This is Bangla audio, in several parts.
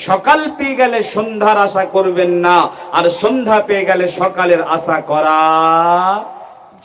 সকাল পেয়ে গেলে সন্ধ্যার আশা করবেন না, আর সন্ধ্যা পেয়ে গেলে সকালের আশা করা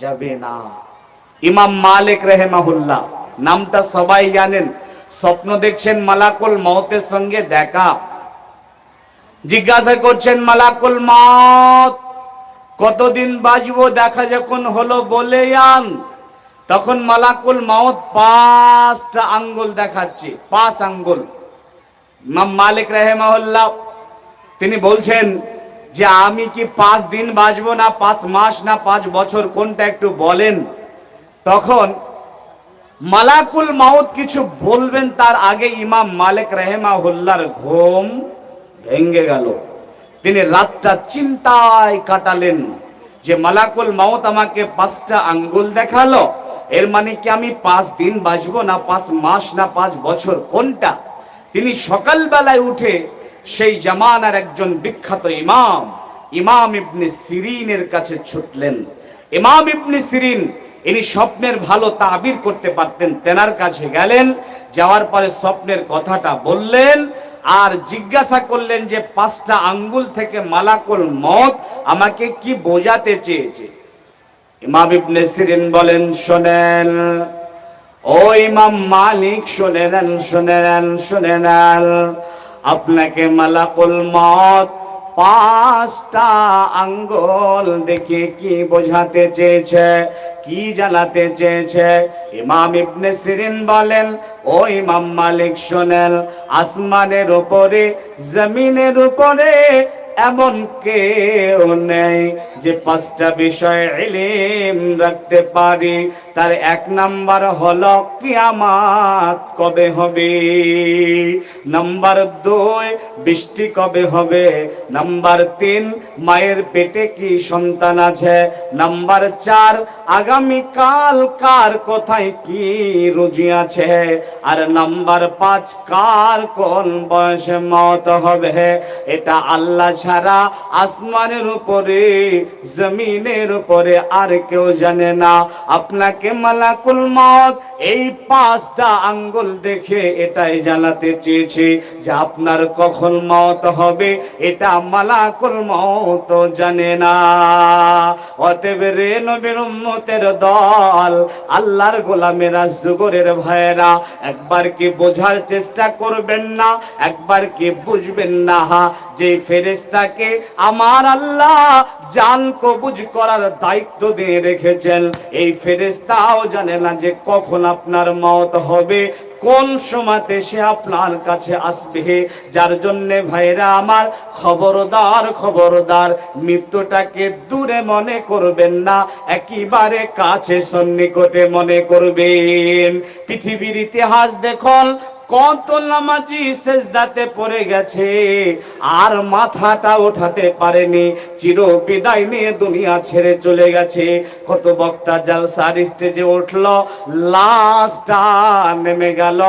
যাবে না। ইমাম মালিক রাহিমাহুল্লাহ, নামটা সবাই জানেন। স্বপ্ন দেখছেন মালাকুল মউতের সঙ্গে দেখা। জিজ্ঞাসা করছেন মালাকুল মউত, কতদিন বাঁচবো? দেখা যখন হলো বলে আন। তখন মালাকুল মউত 5টা আঙ্গুল দেখাচ্ছে, 5 আঙ্গুল। ইমাম মালিক রাহিমাহুল্লাহ তিনি বলছেন যে আমি কি 5 দিন বাঁচবো, না 5 মাস, না 5 বছর, কোনটা একটু বলেন। তখন মালাকুল মউত কিছু বলবেন তার আগে ইমাম মালিক রাহিমাহুল্লাহর ঘুম ভেঙে গেল। তিনি রাতটা চিন্তায় কাটালেন যে মালাকুল মউত আমাকে 5টা আঙ্গুল দেখালো, এর মানে কি আমি 5 দিন বাঁচবো, না 5 মাস, না 5 বছর, কোনটা? তিনি সকালবেলায় উঠে সেই জামানার একজন বিখ্যাত ইমাম, ইমাম ইবনে সিরিনের কাছে ছুটলেন। ইমাম ইবনে সিরিন ইনি স্বপ্নের ভালো তাবির করতে পারতেন। তেনার কাছে গেলেন, যাওয়ার পরে স্বপ্নের কথাটা বললেন আর জিজ্ঞাসা করলেন যে 5টা আঙ্গুল থেকে মালাকুল মউত আমাকে কি বোঝাতে চেয়েছে। ইমাম ইবনে সিরিন বলেন, শোনেন ও ইমাম মালিক, শুনে নেন, আপনাকে মালাকুল মউত 5টা আঙ্গুল দেখে কি বোঝাতে চেয়েছে, কি জানাতে চেয়েছে? ইমাম ইবনে সিরিন বলেন, ও ইমাম মালিক শোনেন, আসমানের উপরে জমিনের উপরে এমন কেউ নেই যে 5টা বিষয় ইলম রাখতে পারি। তার 1 নাম্বার হলো কিয়ামত কবে হবে, নাম্বার 2 বৃষ্টি কবে হবে, নাম্বার 3 মায়ের পেটে কি সন্তান আছে, নাম্বার 4 আগামী কাল কার কোথায় কি রুজি আছে, আর নাম্বার 5 কার কোন বয়সে মওত হবে। এটা আল্লাহ ছাড়া আসমানের উপরে জমিনের উপরে আর কেউ জানে না। আপনাকে মালাকুল মউত এই 5টা আঙ্গুল দেখে এটাই জানাতে চেয়েছে যে আপনার কখন মওত হবে, এটা মালাকুল মউত জানে না। অতএব রে নবীর উম্মতের দল, আল্লাহর গোলামেরা, যুগরের ভাইয়েরা, একবার কি বোঝার চেষ্টা করবেন না? একবার কি বুঝবেন না যে ফেরেশতাকে আমার আল্লাহ জান কবুজ করার দায়িত্ব দিয়ে রেখেছেন? এই ফেরেশতাও জানে না যে কখন আপনার মওত হবে, কোন সময়তে সে আপনার কাছে আসবে। যার জন্য ভাইরা আমার, খবরদার, মৃত্যুটাকে দূরে মনে করবেন না, একেবারে কাছে সন্নিকটে মনে করবেন। পৃথিবীর ইতিহাস দেখুন, কত নামাজি সেজদাতে পড়ে গেছে আর মাথাটা উঠাতে পারেনি, চির বিদায় নিয়ে দুনিয়া ছেড়ে চলে গেছে। কত বক্তা জালসার স্টেজে উঠলো, লাশটা নেমে গেল,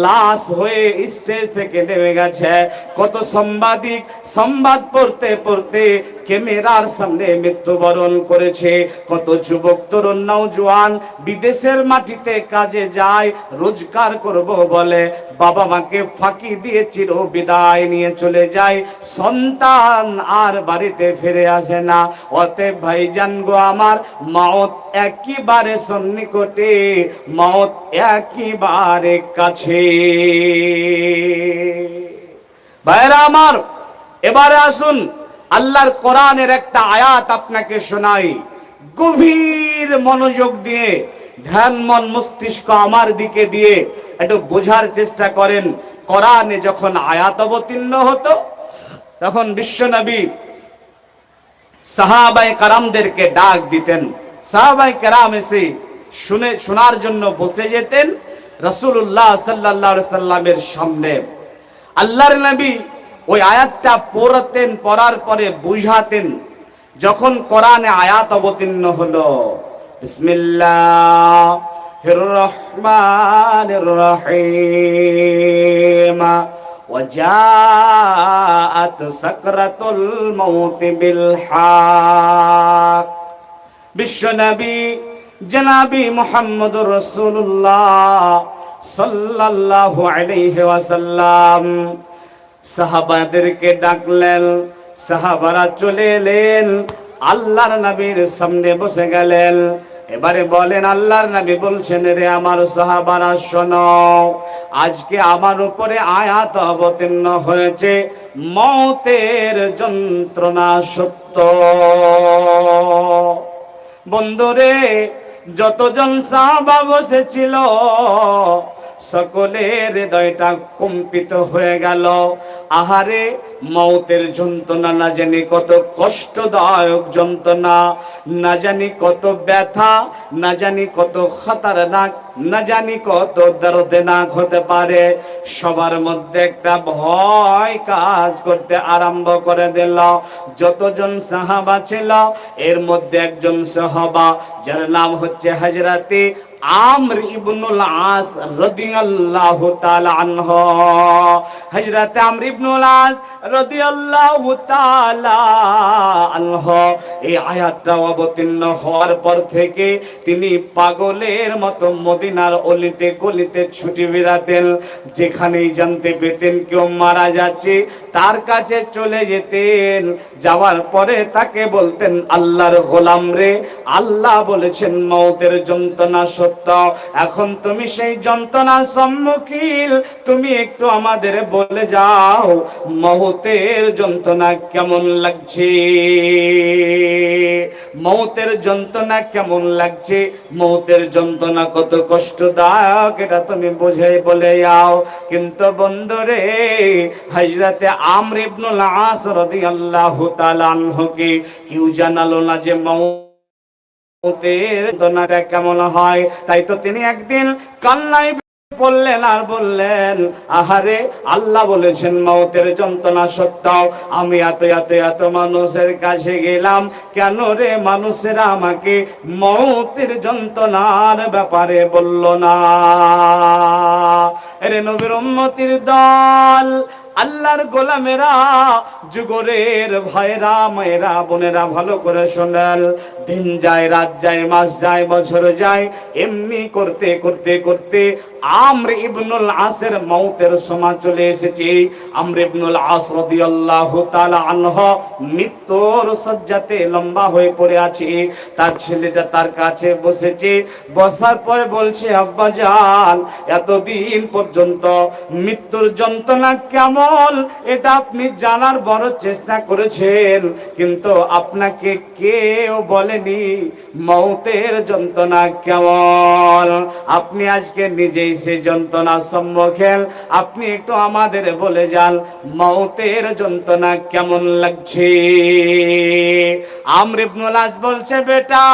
লাশ হয়ে স্টেজ থেকে নেমে গেছে। কত সাংবাদিক সংবাদ পড়তে পড়তে ক্যামেরার সামনে মৃত্যুবরণ করেছে। কত যুবক তরুণ নওজোয়ান বিদেশের মাটিতে কাজে যায়, রোজগার করব বলে বাবা মাকে ফাঁকি দিয়ে চির বিদায় নিয়ে চলে যায়। সন্তান আর বাড়িতে ফিরে আসে না। অতএব ভাইজান গো আমার, মওত একেবারে সন্নিকটে, মওত একেবারে কাছে। ভাইরা আমার, এবারে আসুন আল্লাহর কোরআনের একটা আয়াত আপনাকে শোনাই। গভীর মনোযোগ দিয়ে, ধ্যান মন মস্তিষ্ক আমার দিকে দিয়ে একটু বোঝার চেষ্টা করেন। কোরআনে যখন আয়াত অবতীর্ণ হতো তখন বিশ্বনবী সাহাবায়ে কেরামদেরকে ডাক দিতেন। সাহাবায়ে কেরাম এসে শোনার জন্য বসে যেতেন রাসূলুল্লাহ সাল্লাল্লাহু আলাইহি সাল্লামের সামনে। আল্লাহর নবী ওই আয়াতটা পড়তেন, পড়ার পরে বুঝাতেন। যখন কোরআনে আয়াত অবতীর্ণ হলো, বিসমিল্লাহির রহমানির রহিম, ওয়াজাআত সাকরাতুল মাউত বিল হক। বিশ্বনবী জনাবি মুহাম্মদুর রাসূলুল্লাহ সাল্লাল্লাহু আলাইহি ওয়াসাল্লাম সাহাবাদেরকে ডাকলেন, সাহাবারা চলে এলেন, আল্লাহর নবীর সামনে বসে গেলেন। এবারে বলেন, আল্লাহর নবী বলছেন, রে আমার সাহাবারা শোনো, আজকে আমার উপরে আয়াত অবতীর্ণ হয়েছে, মওতের যন্ত্রণা সত্য। বন্ধুরে, যতজন সাহাবা বসেছিল সকলের হৃদয়টা কম্পিত হয়ে গেল। আহারে, মওতের যন্ত্রণা না জানি কত কষ্টদায়ক যন্ত্রণা, না জানি কত ব্যথা, না জানি কত খতরনাক, না জানি কত দর্দনাক হতে পারে। সবার মধ্যে একটা ভয় কাজ করতে আরম্ভ করে দিল। যতজন সাহাবা ছিল এর মধ্যে একজন সাহাবা যার নাম হচ্ছে হযরতে আমর ইবনুল আস রাদিয়াল্লাহু তাআলা আনহু। হযরতে আমর ইবনুল আস রাদিয়াল্লাহু তাআলা আনহু এই আয়াতটা অবতীর্ণ হওয়ার পর থেকে তিনি পাগলের মতো মদিনার অলিতে গলিতে ছুটে বেড়াতেন। যেখানেই জানতে পেতেন কেউ মারা যাচ্ছে তার কাছে চলে যেতেন। যাওয়ার পরে তাকে বলতেন, আল্লাহর গোলাম রে, আল্লাহ বলেছেন মওতের যন্ত্রণা সত্য। এখন তুমি সেই যন্ত্রণার সম্মুখীন, তুমি একটু আমাদের বলে যাও মওতের যন্ত্রণা কেমন লাগছে, মওতের যন্ত্রণা কেমন লাগছে, মওতের যন্ত্রণা কত কষ্টদায়ক, এটা তুমি বুঝে বলে যাও। কিন্তু বন্ধুরে, হযরতে আমর ইবনুল আস রাদিয়াল্লাহু তাআলা আনহুকে কেউ জানালো না যে মওতের যন্ত্রণাটা কেমন হয়। তাই তো তিনি একদিন কান্নায় পড়লেন আর বললেন, আহারে, আল্লাহ বলেছেন মওতের যন্ত্রণা সত্য। আমি এত এত এত মানুষের কাছে গেলাম, কেন রে মানুষেরা আমাকে মওতের যন্ত্রণার ব্যাপারে বলল না? এরে নবীর উম্মতির দল, আল্লাহর গোলামেরা, যুগরের ভাইরা, মায়েরা, বোনেরা, ভালো করে শোনেন। দিন যায়, রাত যায়, মাস যায়, বছর যায়, এমনি করতে করতে করতে আমর ইবনুল আসের মওতের সময় চলে এসেছে। আমর ইবনুল আস রাদিয়াল্লাহু তাআলা আনহু মৃত্যুর শয্যাতে লম্বা হয়ে পড়ে আছে। তার ছেলেটা তার কাছে বসেছে। বসার পরে বলছে, আব্বা জান, এতদিন পর্যন্ত মৃত্যুর যন্ত্রণা কেমন এটা আপনি জানার বড় চেষ্টা করেছেন, কিন্তু আপনাকে কেউ বলেনি মওতের যন্ত্রণা কেমন। আপনি আজকে নিজেই সেই যন্ত্রণার সম্মুখীন, আপনি একটু আমাদের বলে যান মওতের যন্ত্রণা কেমন লাগছে। আমর ইবনুল আস বলছে, বেটা,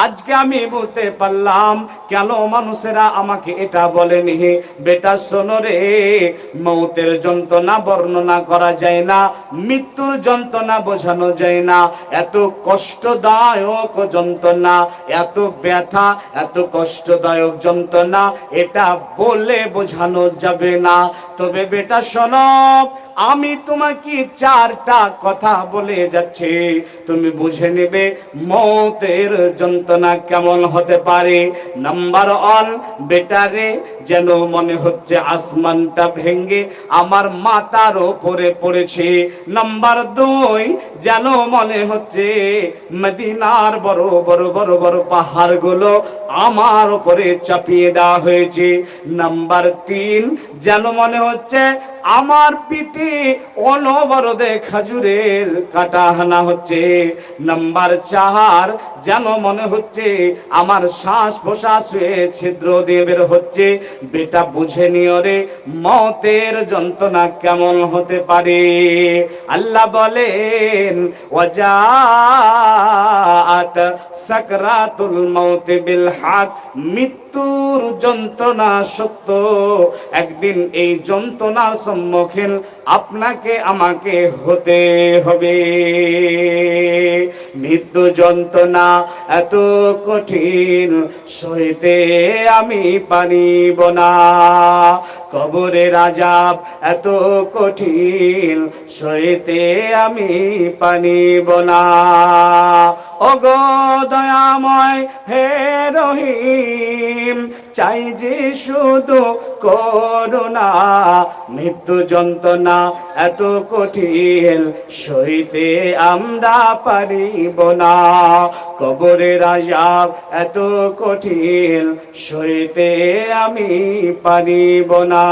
আজকে আমি বুঝতে পারলাম কেন মানুষেরা আমাকে এটা বলেনি। বেটা শোনো রে, মওতের যন্ত্রণা বর্ণনা করা যায় না, মৃত্যুর যন্ত্রণা বোঝানো যায় না। এত কষ্টদায়ক যন্ত্রণা, এত ব্যথা, এত কষ্টদায়ক যন্ত্রণা, এটা বলে বোঝানো যাবে না। তবে বেটা শোনো, আমি তোমাকে চারটা কথা বলে যাচ্ছি, তুমি বুঝে নেবে মওতের যন্ত্রণা কেমন হতে পারে। নাম্বার 1, বেটারে, যেন মনে হচ্ছে আসমানটা ভেঙে আমার মাথার উপরে পড়েছে। নাম্বার 2, যেন মনে হচ্ছে মদিনার বড় বড় বড় বড় পাহাড়গুলো আমার উপরে চাপিয়ে দেওয়া হয়েছে। নাম্বার 3, যেন মনে হচ্ছে আমার পিঠে অনবরতে খাজুরের কাটা হানা হচ্ছে। নাম্বার 4, যেন মনে হচ্ছে আমার শ্বাস প্রশ্বাস ছিদ্র দিয়ে বের হচ্ছে। বেটা বুঝে নিও রে মওতের যন্ত্রণা কেমন হতে পারে। আল্লাহ বলেন, ওয়াজাআত সাকরাতুল মাউত বিল হক, মৃত্যুর যন্ত্রণা সত্য। একদিন এই যন্ত্রণার সম্মুখীন আপনাকে আমাকে হতে হবে। মৃত্যু যন্ত্রণা এত কঠিন, সইতে আমি পারিব না। কবরের আযাব এত কঠিন, সইতে আমি পারিব না। ওগো দয়াময় হে রহিম, চাই যে শুধু করুণা। মৃত্যু যন্ত্রণা এত কঠিন সইতে আমরা পারিব না। কবরের আযাব এত কঠিন সইতে আমি পারিব না।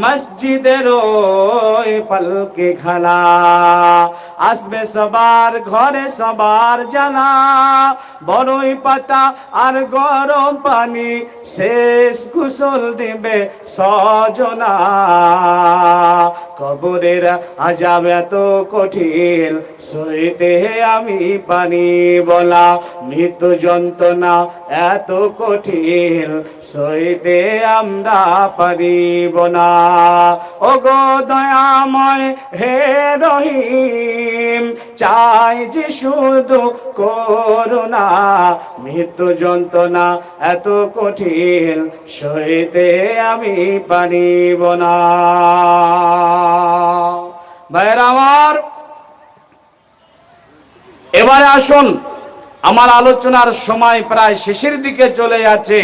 মসজিদের ওই পালকে খানা আসবে সবার ঘরে সবার জানা। বড়ই পাতা আর গরম পানি শেষ গোসল দিবে সজনা। কবরের আযাব এত কঠিন সইতে আমি পারিব না। মৃত্যু যন্ত্রণা এত কঠিন সইতে আমরা পারিব না। ওগো দয়াময় হে রহিম চাই যে শুধু করুণা। মৃত্যু যন্ত্রণা এত কঠিন সইতে আমি পারিব না। ভাইরা আমার, এবারে আসুন, আমার আলোচনার সময় প্রায় শেষের দিকে চলে যাচ্ছে।